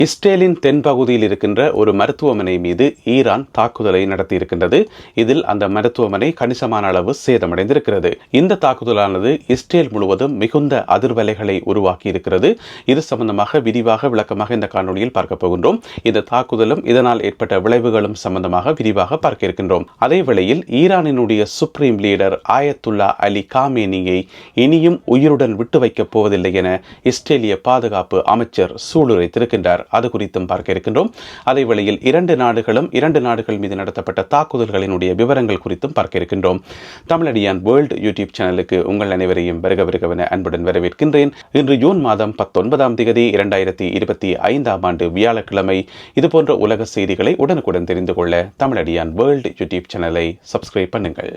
இஸ்ரேலின் தென்பகுதியில் இருக்கின்ற ஒரு மருத்துவமனை மீது ஈரான் தாக்குதலை நடத்தியிருக்கின்றது. இதில் அந்த மருத்துவமனை கணிசமான அளவு சேதமடைந்திருக்கிறது. இந்த தாக்குதலானது இஸ்ரேல் முழுவதும் மிகுந்த அதிர்வலைகளை உருவாக்கி இருக்கிறது. இது சம்பந்தமாக விரிவாக விளக்கமாக இந்த காணொலியில் பார்க்க போகின்றோம். இந்த தாக்குதலும் இதனால் ஏற்பட்ட விளைவுகளும் சம்பந்தமாக விரிவாக பார்க்க இருக்கின்றோம். அதே வேளையில் ஈரானினுடைய சுப்ரீம் லீடர் ஆயத்துல்லா அலி காமேனியை இனியும் உயிருடன் விட்டு வைக்கப் போவதில்லை என இஸ்ரேலிய பாதுகாப்பு அமைச்சர் சூளுரைத்திருக்கின்றார். அது குறித்தும் பார்க்க இருக்கின்றோம். அதே வேளையில் இரண்டு நாடுகள் மீது நடத்தப்பட்ட தாக்குதல்களினுடைய விவரங்கள் குறித்தும் பார்க்க இருக்கின்றோம். தமிழடியான் வேர்ல்ட் யூடியூப் சேனலுக்கு உங்கள் அனைவரையும் வருகவென அன்புடன் வரவேற்கின்றேன். இன்று ஜூன் மாதம் 19ஆம் தேதி 2025ஆம் ஆண்டு வியாழக்கிழமை. இதுபோன்ற உலக செய்திகளை உடனுக்குடன் தெரிந்து கொள்ள தமிழடியான் வேர்ல்ட் யூடியூப் சேனலை சப்ஸ்கிரைப் பண்ணுங்கள்.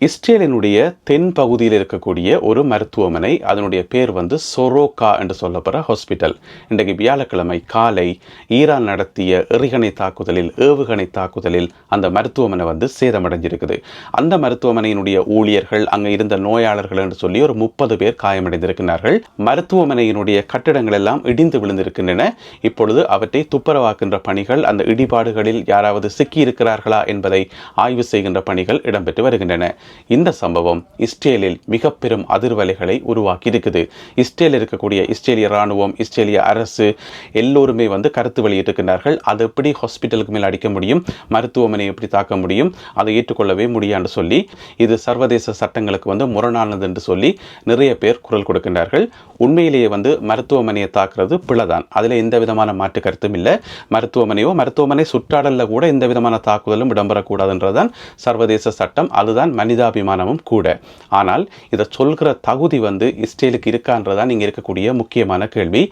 இஸ்ரேலினுடைய தென் பகுதியில் இருக்கக்கூடிய ஒரு மருத்துவமனை, அதனுடைய பேர் சொரோக்கா என்று சொல்லப்படுற ஹாஸ்பிட்டல். இன்றைக்கு வியாழக்கிழமை காலை ஈரான் நடத்திய ஏவுகணை தாக்குதலில் அந்த மருத்துவமனை சேதமடைஞ்சிருக்குது. அந்த மருத்துவமனையினுடைய ஊழியர்கள், அங்கே இருந்த நோயாளர்கள் என்று சொல்லி ஒரு 30 பேர் காயமடைந்திருக்கிறார்கள். மருத்துவமனையினுடைய கட்டிடங்கள் எல்லாம் இடிந்து விழுந்திருக்கின்றன. இப்பொழுது அவற்றை துப்புரவாக்கின்ற பணிகள், அந்த இடிபாடுகளில் யாராவது சிக்கியிருக்கிறார்களா என்பதை ஆய்வு செய்கின்ற பணிகள் இடம்பெற்று வருகின்றன. இந்த சம்பவம் இஸ்ரேலில் மிக பெரும் அதிர்வலைகளை உருவாக்கி இருக்குது. இஸ்ரேலில் இருக்கக்கூடிய இஸ்ரேலிய ராணுவம், இஸ்ரேலிய அரசு எல்லோருமே கருத்து வெளியிட்டிருக்கிறார்கள். அது எப்படி ஹாஸ்பிட்டலுக்கு மேல் அடிக்க முடியும், மருத்துவமனை எப்படி தாக்க முடியும், அதை ஏற்றுக்கொள்ளவே முடியாது சொல்லி, இது சர்வதேச சட்டங்களுக்கு முரணானது என்று சொல்லி நிறைய பேர் குரல் கொடுக்கின்றார்கள். உண்மையிலேயே மருத்துவமனையை தாக்குறது பிழைதான். அதில் எந்த விதமான மாற்று கருத்தும் இல்லை. மருத்துவமனை சுற்றாடலில் கூட எந்த விதமான தாக்குதலும் இடம்பெறக்கூடாதுன்றதுதான் சர்வதேச சட்டம். அதுதான் மனிதாபிமானமும் கூட. ஆனால் இதை சொல்கிற தகுதி இஸ்ரேலுக்கு இருக்கான்றதான் இங்கே இருக்கக்கூடிய முக்கியமான கேள்வி.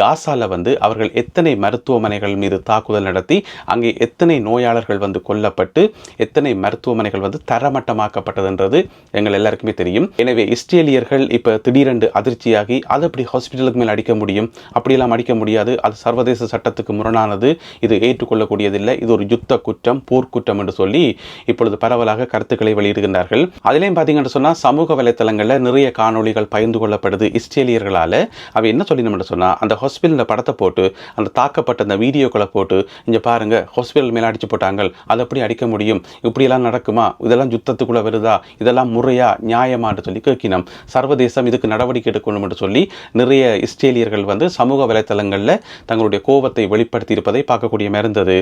காசால அவர்கள் எத்தனை மருத்துவமனைகள் மீது தாக்குதல் நடத்தி அங்கே எத்தனை நோயாளர்கள் கொல்லப்பட்டு எத்தனை மருத்துவமனைகள் தரமட்டமாக்கப்பட்டதுன்றது எங்கள் எல்லாருக்குமே தெரியும். எனவே இஸ்ரேலியர்கள் இப்ப திடீரென்று அதிர்ச்சியாகி அது அப்படி ஹாஸ்பிட்டலுக்கு மேல் அடிக்க முடியும், அப்படியெல்லாம் அடிக்க முடியாது, அது சர்வதேச சட்டத்துக்கு முரணானது, இது ஏற்றுக்கொள்ளக்கூடியதில்லை, இது ஒரு யுத்த குற்றம், போர்க்குற்றம் என்று சொல்லி இப்பொழுது பரவலாக கருத்துக்களை வெளியிடுகின்றார்கள். அதிலையும் பார்த்தீங்கன்னு சொன்னால் சமூக வலைத்தளங்களில் நிறைய காணொளிகள் பகிர்ந்து கொள்ளப்படுது இஸ்ரேலியர்களால். அவை என்ன சொல்லினோம்னு சொன்னால், அந்த ஹாஸ்பிட்டலில் படத்தை போட்டு அந்த தாக்கப்பட்ட அந்த வீடியோக்களை போட்டு, இங்கே பாருங்க ஹாஸ்பிட்டல் மேலே அடிச்சு போட்டாங்க, அதை எப்படி அடிக்க முடியும், இப்படியெல்லாம் நடக்குமா, இதெல்லாம் யுத்தத்துக்குள்ளே வருதா, இதெல்லாம் முறையா நியாயமான்னு சொல்லி கேட்கினோம். சர்வதேசம் இதுக்கு நடவடிக்கை எடுக்கணும் என்று சொல்லி நிறைய இஸ்ரேலியர்கள் சமூக வலைத்தளங்களில் தங்களுடைய கோபத்தை வெளிப்படுத்தி இருப்பதை பார்க்கக்கூடிய இருந்தது.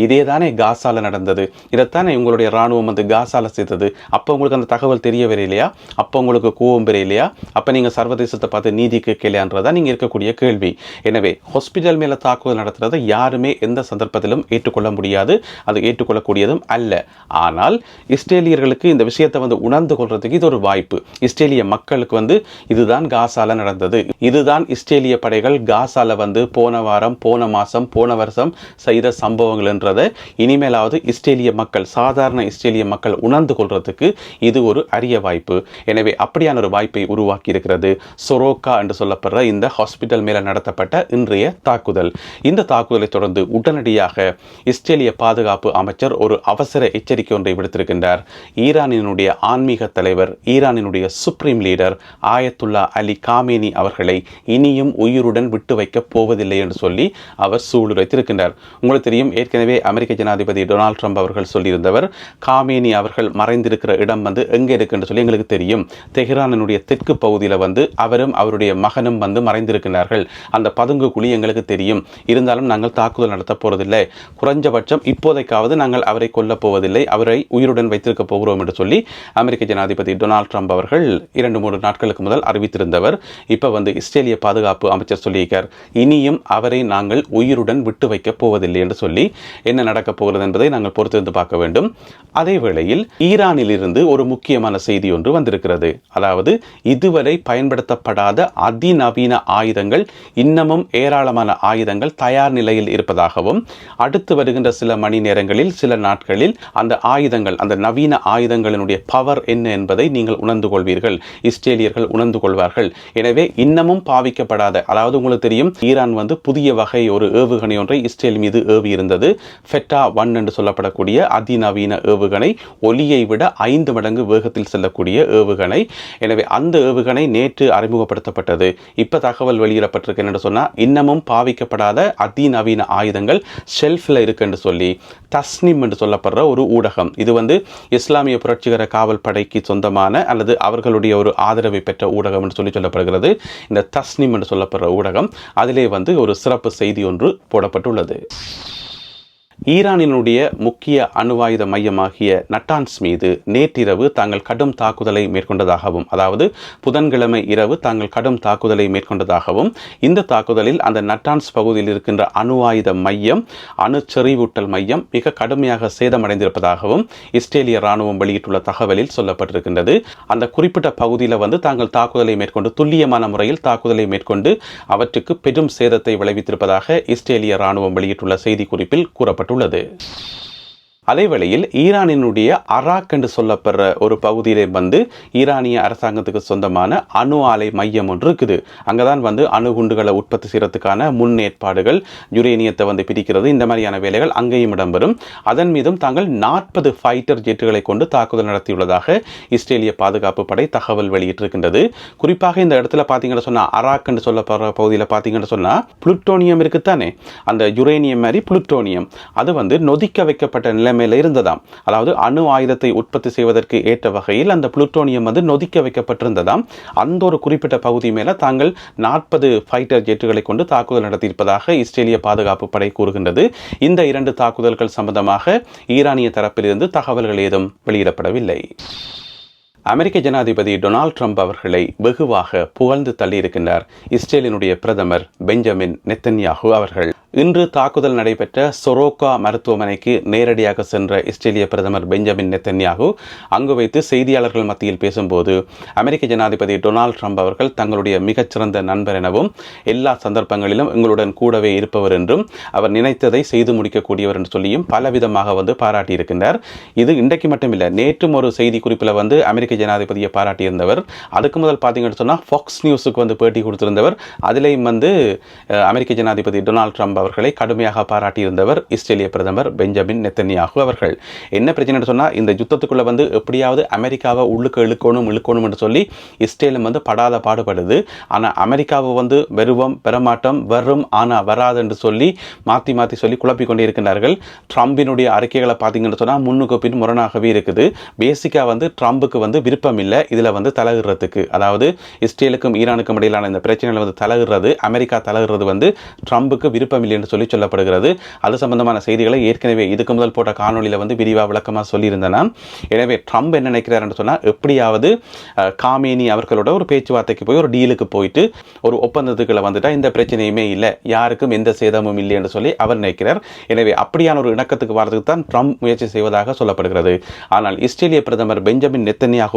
இதே தானே காசால நடந்தது, இதைத்தானே உங்களுடைய ராணுவம் காசால செய்தது. அப்போ உங்களுக்கு அந்த தகவல் தெரிய வரையிலையா, அப்போ உங்களுக்கு கோபம் வரையிலையா, அப்போ நீங்கள் சர்வதேசத்தை பார்த்து நீதி கேட்கலையான்றதான் நீங்கள் இருக்கக்கூடிய கேள்வி. எனவே ஹாஸ்பிட்டல் மேலே தாக்குதல் நடத்துறதை யாருமே எந்த சந்தர்ப்பத்திலும் ஏற்றுக்கொள்ள முடியாது, அது ஏற்றுக்கொள்ளக்கூடியதும் அல்ல. ஆனால் இஸ்ரேலியர்களுக்கு இந்த விஷயத்தை உணர்ந்து கொள்றதுக்கு இது ஒரு வாய்ப்பு. இஸ்ரேலிய மக்களுக்கு இதுதான் காசால நடந்தது, இதுதான் இஸ்ரேலிய படைகள் காசால போன வாரம், போன மாசம், போன வருஷம் செய்த சம்பவங்கள் என்றதை இனிமேலாவது இஸ்ரேலிய மக்கள், சாதாரண இஸ்ரேலிய மக்கள் உணர்ந்து கொள்றதுக்கு இது ஒரு அரிய வாய்ப்பு. எனவே அப்படியான ஒரு வாய்ப்பை உருவாக்கி இருக்கிறது சொரோக்கா என்று சொல்லப்படுற இந்த ஹாஸ்பிட்டல் மேல நடத்தப்பட்ட இன்றைய தாக்குதல். இந்த தாக்குதலை தொடர்ந்து உடனடியாக இஸ்ரேலிய பாதுகாப்பு அமைச்சர் ஒரு அவசர எச்சரிக்கை ஒன்றை விடுத்திருக்கின்றார். ஈரானினுடைய ஆன்மீக தலைவர், ஈரானினுடைய supreme leader Ayatollah Ali Khamenei அவர்களை இனியும் உயிருடன் விட்டு வைக்கப் போவதில்லை என்று சொல்லி அவர் சூளுரைத்திருக்கின்றார். உங்களுக்கு தெரியும், ஏற்கனவே அமெரிக்க ஜனாதிபதி டொனால்ட் ட்ரம்ப் அவர்கள் சொல்லியிருந்தவர், காமேனி அவர்கள் மறைந்திருக்கிற இடம் எங்கே இருக்குன்னு சொல்லி எங்களுக்கு தெரியும். தெஹ்ரானினுடைய தெற்கு பகுதியில் அவரும் அவருடைய மகனும் மறைந்திருக்கிறார்கள். அந்த பதுங்கு குழி எங்களுக்கு தெரியும். இருந்தாலும் நாங்கள் தாக்குதல் நடத்த போறதில்லை, குறைஞ்சபட்சம் இப்போதைக்காவது நாங்கள் அவரை கொல்ல போவதில்லை, அவரை உயிருடன் வைத்திருக்க போகிறோம் என்று சொல்லி அமெரிக்க ஜனாதிபதி டொனால்ட் ட்ரம்ப் அவர்கள் 2-3 நாட்களுக்கு முதல் அறிவித்திருந்தவர். இப்ப இஸ்ரேலிய பாதுகாப்பு அமைச்சர் சொல்லியிருக்கார், இனியும் அவரை நாங்கள் உயிருடன் விட்டு வைக்க போவதில்லை என்று சொல்லி. என்ன நடக்க போகிறது என்பதை நாங்கள் பொறுத்திருந்து பார்க்க வேண்டும். அதே வேளையில் ஈரானில் இருந்து ஒரு முக்கியமான செய்தி ஒன்று வந்திருக்கிறது. அதாவது இதுவரை பயன்படுத்தப்படாத அதிநவீன ஆயுதங்கள், இன்னமும் ஏராளமான ஆயுதங்கள் தயார் நிலையில் இருப்பதாகவும், அடுத்து வருகின்ற சில மணி நேரங்களில், சில நாட்களில் அந்த ஆயுதங்கள், அந்த நவீன ஆயுதங்களினுடைய பவர் என்ன என்பதை நீங்கள் உணர்ந்து கொள்வீர்கள், இஸ்ரேலியர்கள் உணர்ந்து கொள்வார்கள். எனவே இன்னமும் பாவிக்கப்படாத, அதாவது உங்களுக்கு தெரியும், ஈரான் புதிய வகை ஒரு ஏவுகணை ஒன்றை இஸ்ரேல் மீது ஏவி இருந்தது. ஃபெட்டா 1 என்று சொல்லப்படக்கூடிய அதிநவீன ஏவுகணை ஒலியை விட 5 மடங்கு வேகத்தில் செல்லக்கூடிய ஏவுகணை. எனவே அந்த ஏவுகணை நேற்று அறிமுகப்படுத்தப்பட்டது. இப்ப தகவல் வெளியிடப்பட்டிருக்கு என்று சொன்னா இன்னமும் பாவிக்கப்படாத அதிநவீன ஆயுதங்கள் ஷெல்ஃப்ல இருக்கு என்று சொல்லி தஸ்னிம் என்று சொல்லப்படுற ஒரு ஊடகம், இது இஸ்லாமிய புரட்சிகர காவல் படைக்கு சொந்தமான அல்லது அவர்களுடைய ஒரு ஆதரவை பெற்ற ஊடகம் என்று சொல்லப்படுகிறது. இந்த தஸ்னிம் என்று சொல்லப்படுற ஊடகம் அதிலே ஒரு சிறப்பு செய்தி ஒன்று போடப்பட்டுள்ளது. ஈரானினுடைய முக்கிய அணுவாயுத மையமாகிய நட்டான்ஸ் மீது நேற்றிரவு தாங்கள் கடும் தாக்குதலை மேற்கொண்டதாகவும், அதாவது புதன்கிழமை இரவு தாங்கள் கடும் தாக்குதலை மேற்கொண்டதாகவும், இந்த தாக்குதலில் அந்த நட்டான்ஸ் பகுதியில் இருக்கின்ற அணுவாயுத மையம், அணு செறிவூட்டல் மையம் மிக கடுமையாக சேதமடைந்திருப்பதாகவும் இஸ்ரேலிய ராணுவம் வெளியிட்டுள்ள தகவலில் சொல்லப்பட்டிருக்கின்றது. அந்த குறிப்பிட்ட பகுதியில் தாங்கள் தாக்குதலை மேற்கொண்டு துல்லியமான முறையில் தாக்குதலை மேற்கொண்டு அவற்றுக்கு பெரும் சேதத்தை விளைவித்திருப்பதாக இஸ்ரேலிய ராணுவம் வெளியிட்டுள்ள செய்திக்குறிப்பில் கூறப்பட்டுள்ளது. அதேவேளையில் ஈரானினுடைய அராக் என்று சொல்லப்படுற ஒரு பகுதியிலே ஈரானிய அரசாங்கத்துக்கு சொந்தமான அணு ஆலை மையம் ஒன்று இருக்குது. அங்கதான் அணுகுண்டுகளை உற்பத்தி செய்யறதுக்கான முன்னேற்பாடுகள், யுரேனியத்தை பிரிக்கிறது, இந்த மாதிரியான வேலைகள் அங்கேயும் இடம்பெறும். அதன் மீதும் தாங்கள் 40 ஃபைட்டர் ஜெட்டுகளை கொண்டு தாக்குதல் நடத்தியுள்ளதாக இஸ்ரேலிய பாதுகாப்பு படை தகவல் வெளியிட்டிருக்கின்றது. குறிப்பாக இந்த இடத்துல பார்த்தீங்கன்னு சொன்னா அராக் என்று சொல்லப்படுற பகுதியில் பார்த்தீங்கன்னு சொன்னா புளுட்டோனியம் இருக்குத்தானே, அந்த யுரேனியம் மாதிரி புளுட்டோனியம் அது நொதிக்க வைக்கப்பட்ட நிலைமையில இருந்ததாம். அதாவது அணு ஆயுதத்தை உற்பத்தி செய்வதற்கு ஏற்ற வகையில் அந்த புளுட்டோனியம் நொதிக்க வைக்கப்பட்டிருந்ததாம். அந்த ஒரு குறிப்பிட்ட பகுதி மேல தாங்கள் 40 ஃபைட்டர் ஜெட்டுகளை கொண்டு தாக்குதல் நடத்தியிருப்பதாக இஸ்ரேலிய பாதுகாப்பு படை கூறுகின்றது. இந்த 2 தாக்குதல்கள் சம்பந்தமாக ஈரானிய தரப்பிலிருந்து தகவல்கள் ஏதும் வெளியிடப்படவில்லை. அமெரிக்க ஜனாதிபதி டொனால்ட் ட்ரம்ப் அவர்களை வெகுவாக புகழ்ந்து தள்ளியிருக்கின்றார் இஸ்ரேலினுடைய பிரதமர் பெஞ்சமின் நெத்தன்யாகு அவர்கள். இன்று தாக்குதல் நடைபெற்ற சொரோக்கா மருத்துவமனைக்கு நேரடியாக சென்ற இஸ்ரேலிய பிரதமர் பெஞ்சமின் நெத்தன்யாகு அங்கு வைத்து செய்தியாளர்கள் மத்தியில் பேசும்போது அமெரிக்க ஜனாதிபதி டொனால்ட் ட்ரம்ப் அவர்கள் தங்களுடைய மிகச்சிறந்த நண்பர் எனவும் எல்லா சந்தர்ப்பங்களிலும் எங்களுடன் கூடவே இருப்பவர் என்றும் அவர் நினைத்ததை செய்து முடிக்கக்கூடியவர் என்று சொல்லியும் பலவிதமாக பாராட்டியிருக்கின்றார். இது இன்றைக்கு மட்டுமில்லை, நேற்றும் ஒரு செய்தி குறிப்பில் அமெரிக்க ஜனாதிபதியை பாராட்டியிருந்தவர். அதுக்கு முதல் பார்த்தீங்கன்னு சொன்னால் ஃபாக்ஸ் நியூஸுக்கு பேட்டி கொடுத்திருந்தவர். அதிலேயும் அமெரிக்க ஜனாதிபதி டொனால்ட் ட்ரம்ப் அவர்களை கடுமையாக பாராட்டியிருந்தவர் இஸ்ரேலிய பிரதமர் பெஞ்சமின் நெத்தன்யாகு அவர்கள். என்ன பிரச்சனை சொன்னால் இந்த யுத்தத்துக்குள்ள எப்படியாவது அமெரிக்காவை உள்ளுக்கு இழுக்கணும் என்று சொல்லி இஸ்ரேலும் படாத பாடுபடுது. ஆனால் அமெரிக்காவை வெறுவம் பெறமாட்டம் வரும் ஆனால் வராது என்று சொல்லி மாற்றி சொல்லி குழப்பிக் இருக்கின்றார்கள். ட்ரம்பினுடைய அறிக்கைகளை பார்த்தீங்கன்னு சொன்னால் முன்னுக்கு பின் முரணாகவே இருக்குது. பேசிக்காக ட்ரம்புக்கு விருப்பம் இல்லை இதில் தலையிடுறதுக்கு, அதாவது இஸ்ரேலுக்கும் ஈரானுக்கும் இடையிலான இந்த பிரச்சனைகள் தலையிடுறது, அமெரிக்கா தலையிடுறது ட்ரம்புக்கு விருப்பம் இல்லை என்று சொல்லி சொல்லப்படுகிறது. அது சம்பந்தமான செய்திகளை ஏற்கனவே இதுக்கு முதல் போட்ட காணொலியில் விரிவாக விளக்கமாக சொல்லியிருந்தேன். எனவே ட்ரம்ப் என்ன நினைக்கிறார் என்று சொன்னால் எப்படியாவது காமேனி அவர்களோட ஒரு பேச்சுவார்த்தைக்கு போய் ஒரு டீலுக்கு போயிட்டு ஒரு ஒப்பந்தத்துக்குள்ள வந்துட்டா இந்த பிரச்சனையுமே இல்லை, யாருக்கும் எந்த சேதமும் இல்லை என்று சொல்லி அவர் நினைக்கிறார். எனவே அப்படியான ஒரு இணக்கத்துக்கு வரதுக்கு தான் ட்ரம்ப் முயற்சி செய்வதாக சொல்லப்படுகிறது. ஆனால் இஸ்ரேலிய பிரதமர் பெஞ்சமின் நெத்தன்யாகு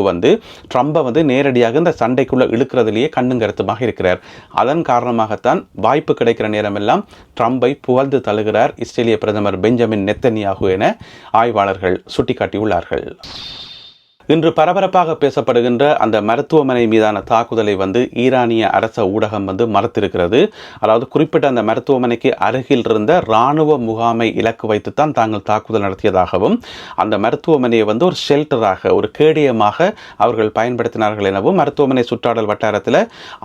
ட்ரம்பை நேரடியாக இந்த சண்டைக்குள்ள இழுக்கிறதுலேயே கண்ணும் கருத்துமாக இருக்கிறார். அதன் காரணமாகத்தான் வாய்ப்பு கிடைக்கிற நேரமெல்லாம் ட்ரம்பை புகழ்ந்து தள்ளுகிறார் இஸ்ரேலிய பிரதமர் பெஞ்சமின் நெத்தன்யாகு என ஆய்வாளர்கள் சுட்டிக்காட்டியுள்ளார்கள். இன்று பரபரப்பாக பேசப்படுகின்ற அந்த மருத்துவமனை மீதான தாக்குதலை ஈரானிய அரச ஊடகம் மறுத்திருக்கிறது. அதாவது குறிப்பிட்ட அந்த மருத்துவமனைக்கு அருகில் இருந்த இராணுவ முகாமை இலக்கு வைத்துத்தான் தாங்கள் தாக்குதல் நடத்தியதாகவும், அந்த மருத்துவமனையை ஒரு ஷெல்டராக, ஒரு கேடயமாக அவர்கள் பயன்படுத்தினார்கள் எனவும், மருத்துவமனை சுற்றாடல் வட்டாரத்தில்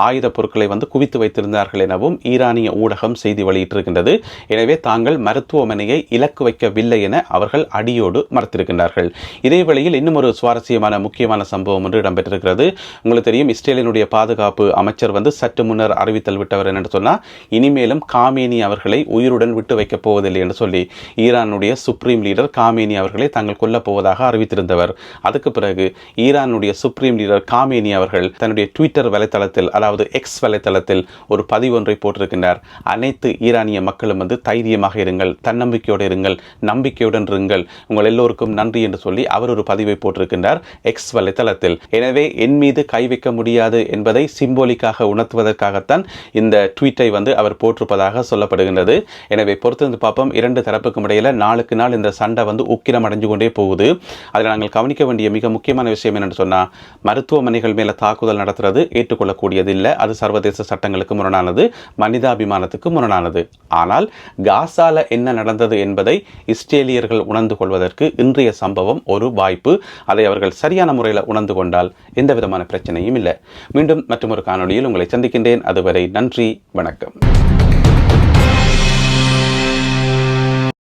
ஆயுத பொருட்களை குவித்து வைத்திருந்தார்கள் எனவும் ஈரானிய ஊடகம் செய்தி வெளியிட்டிருக்கின்றது. எனவே தாங்கள் மருத்துவமனையை இலக்கு வைக்கவில்லை என அவர்கள் அடியோடு மறுத்திருக்கின்றார்கள். இதே வேளையில் இன்னும் ஒரு சுவாரஸ்ய முக்கியமான சம்பவம் ஒன்று இடம்பெற்றிருக்கிறது. உங்களுக்கு தெரியும், இஸ்ரேலினுடைய பாதுகாப்பு அமைச்சர் சற்று முன்னர் அறிவித்தல் விட்டவர் என்று சொன்னால் இனிமேலும் காமேனி அவர்களை உயிருடன் விட்டு வைக்கப் போவதில்லை என்று சொல்லி ஈரானுடைய சுப்ரீம் லீடர் காமேனி அவர்களை தாங்கள் கொல்லப் போவதாக அறிவித்திருந்தவர். அதுக்கு பிறகு ஈரானுடைய சுப்ரீம் லீடர் காமேனி அவர்கள் தன்னுடைய ட்விட்டர் வலைத்தளத்தில், அதாவது எக்ஸ் வலைத்தளத்தில் ஒரு பதிவு ஒன்றை போட்டிருக்கின்றார். அனைத்து ஈரானிய மக்களும் தைரியமாக இருங்கள், தன்னம்பிக்கையோடு இருங்கள், நம்பிக்கையுடன் இருங்கள், உங்கள் எல்லோருக்கும் நன்றி என்று சொல்லி அவர் ஒரு பதிவை போட்டிருக்கின்றார் எக்ஸ் வலைத்தளத்தில். எனவே என் மீது கை வைக்க முடியாது என்பதை சிம்போலிக்காக உணர்த்துவதற்காகத்தான் இந்த ட்வீட்டை அவர் போட்டிருப்பதாக சொல்லப்படுகின்றது. எனவே பொறுத்திருந்து பார்ப்போம். இரண்டு தரப்புக்கும் இடையில நாளுக்கு நாள் இந்த சண்டை உக்கிரம் அடைஞ்சு கொண்டே போகுது. அதில் நாங்கள் கவனிக்க வேண்டிய மிக முக்கியமான விஷயம் என்னென்னு சொன்னால், மருத்துவமனைகள் மேல தாக்குதல் நடத்துறது ஏற்றுக்கொள்ளக்கூடியது இல்லை. அது சர்வதேச சட்டங்களுக்கு முரணானது, மனிதாபிமானத்துக்கு முரணானது. ஆனால் காசால என்ன நடந்தது என்பதை இஸ்ரேலியர்கள் உணர்ந்து கொள்வதற்கு இன்றைய சம்பவம் ஒரு வாய்ப்பு. அதை அவர்கள் நீங்கள் சரியான முறையில் உணர்ந்து கொண்டால் எந்த விதமான பிரச்சனையும் இல்லை. மீண்டும் மற்றொரு காணொளியில் உங்களை சந்திக்கின்றேன். அதுவரை நன்றி, வணக்கம்.